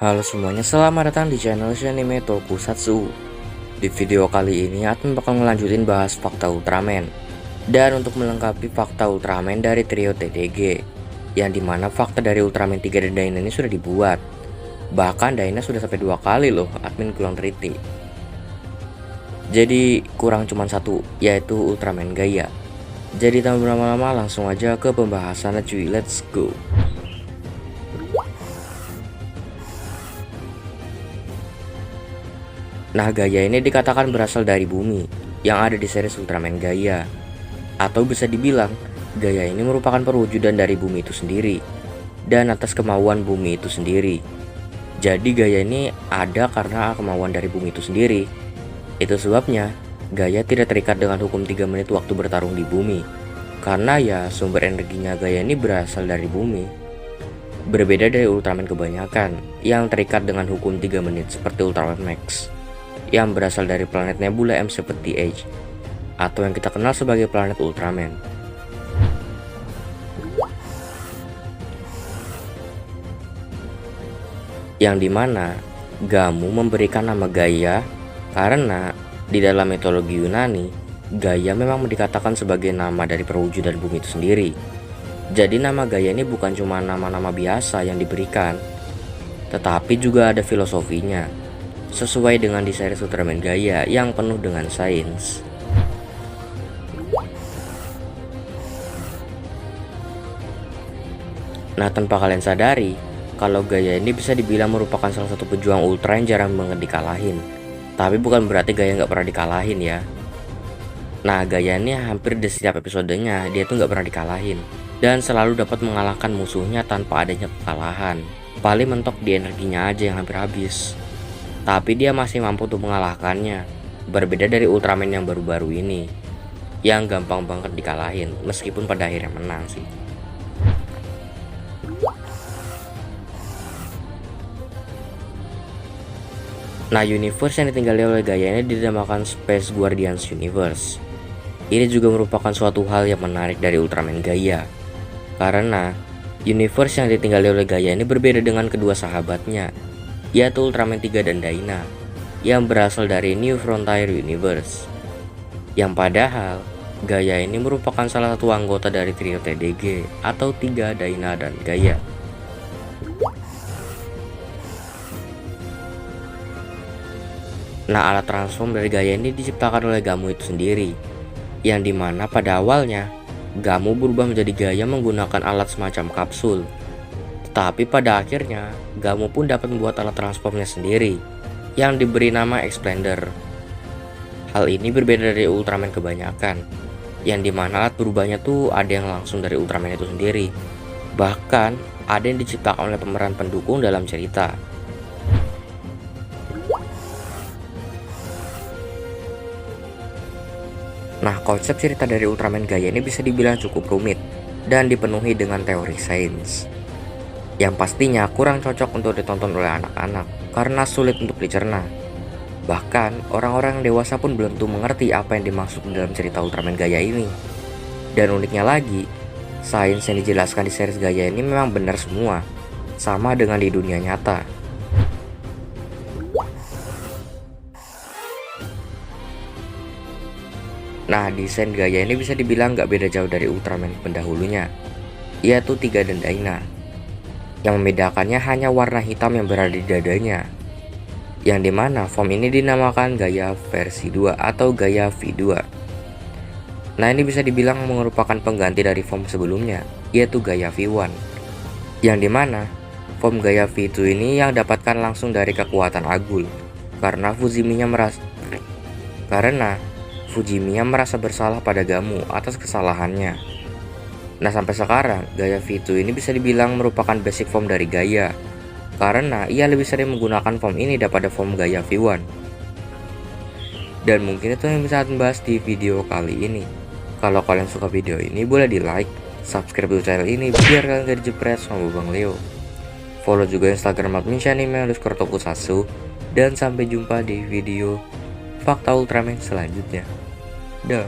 Halo semuanya, selamat datang di channel Shanime Tokusatsu. Di video kali ini, Admin bakal ngelanjutin bahas fakta Ultraman. Dan untuk melengkapi fakta Ultraman dari trio TDG, yang dimana fakta dari Ultraman 3 dan Dyna ini sudah dibuat. Bahkan Dyna sudah sampai 2 kali loh Admin kurang teliti. Jadi kurang cuma satu, yaitu Ultraman Gaia. Jadi tanpa berlama-lama langsung aja ke pembahasannya cuy, let's go. Nah, Gaia ini dikatakan berasal dari bumi yang ada di series Ultraman Gaia. Atau bisa dibilang, Gaia ini merupakan perwujudan dari bumi itu sendiri dan atas kemauan bumi itu sendiri. Jadi Gaia ini ada karena kemauan dari bumi itu sendiri. Itu sebabnya Gaia tidak terikat dengan hukum 3 menit waktu bertarung di bumi. Karena ya sumber energinya Gaia ini berasal dari bumi. Berbeda dari Ultraman kebanyakan yang terikat dengan hukum 3 menit seperti Ultraman Max yang berasal dari planet Nebula M70H atau yang kita kenal sebagai planet Ultraman. Yang dimana Gamu memberikan nama Gaia karena di dalam mitologi Yunani, Gaia memang dikatakan sebagai nama dari perwujudan bumi itu sendiri. Jadi nama Gaia ini bukan cuma nama-nama biasa yang diberikan, tetapi juga ada filosofinya sesuai dengan di series Ultraman Gaia yang penuh dengan sains. Nah, tanpa kalian sadari, kalau Gaia ini bisa dibilang merupakan salah satu pejuang ultra yang jarang banget dikalahin. Tapi bukan berarti Gaia nggak pernah dikalahin ya. Nah, Gaia ini hampir di setiap episodenya dia tuh nggak pernah dikalahin dan selalu dapat mengalahkan musuhnya tanpa adanya kekalahan. Paling mentok di energinya aja yang hampir habis. Tapi dia masih mampu untuk mengalahkannya. Berbeda dari Ultraman yang baru-baru ini, yang gampang banget dikalahin, meskipun pada akhirnya menang sih. Nah, universe yang ditinggali oleh Gaia ini dinamakan Space Guardians Universe. Ini juga merupakan suatu hal yang menarik dari Ultraman Gaia, karena universe yang ditinggali oleh Gaia ini berbeda dengan kedua sahabatnya, yaitu Ultraman 3 dan Dyna yang berasal dari New Frontier Universe. Yang padahal Gaia ini merupakan salah satu anggota dari trio TDG atau 3 Dyna dan Gaia. Nah, alat transform dari Gaia ini diciptakan oleh Gamu itu sendiri, yang dimana pada awalnya Gamu berubah menjadi Gaia menggunakan alat semacam kapsul. Tapi pada akhirnya, Gamu pun dapat membuat alat transformnya sendiri, yang diberi nama Expander. Hal ini berbeda dari Ultraman kebanyakan, yang dimana alat berubahnya tuh ada yang langsung dari Ultraman itu sendiri. Bahkan, ada yang diciptakan oleh pemeran pendukung dalam cerita. Nah, konsep cerita dari Ultraman Gaia ini bisa dibilang cukup rumit dan dipenuhi dengan teori sains, yang pastinya kurang cocok untuk ditonton oleh anak-anak karena sulit untuk dicerna. Bahkan orang-orang dewasa pun belum tentu mengerti apa yang dimaksud dalam cerita Ultraman Gaia ini. Dan uniknya lagi, sains yang dijelaskan di series Gaia ini memang benar semua, sama dengan di dunia nyata. Nah, desain Gaia ini bisa dibilang gak beda jauh dari Ultraman pendahulunya, yaitu 3 dan Dyna. Yang membedakannya hanya warna hitam yang berada di dadanya, yang dimana form ini dinamakan Gaia versi 2 atau Gaia V2. Nah, ini bisa dibilang merupakan pengganti dari form sebelumnya, yaitu Gaia V1, yang dimana form Gaia V2 ini yang dapatkan langsung dari kekuatan Agul, karena Fujimiya merasa bersalah pada Gamu atas kesalahannya. Nah, sampai sekarang Gaia V2 ini bisa dibilang merupakan basic form dari Gaia, karena ia lebih sering menggunakan form ini daripada form Gaia V1. Dan mungkin itu yang bisa membahas di video kali ini. Kalau kalian suka video ini, boleh di like, subscribe dulu channel ini biar kalian gak dijepret sama Bang Leo. Follow juga Instagram @shanime_tokusatsu, dan sampai jumpa di video fakta Ultraman selanjutnya. Dah.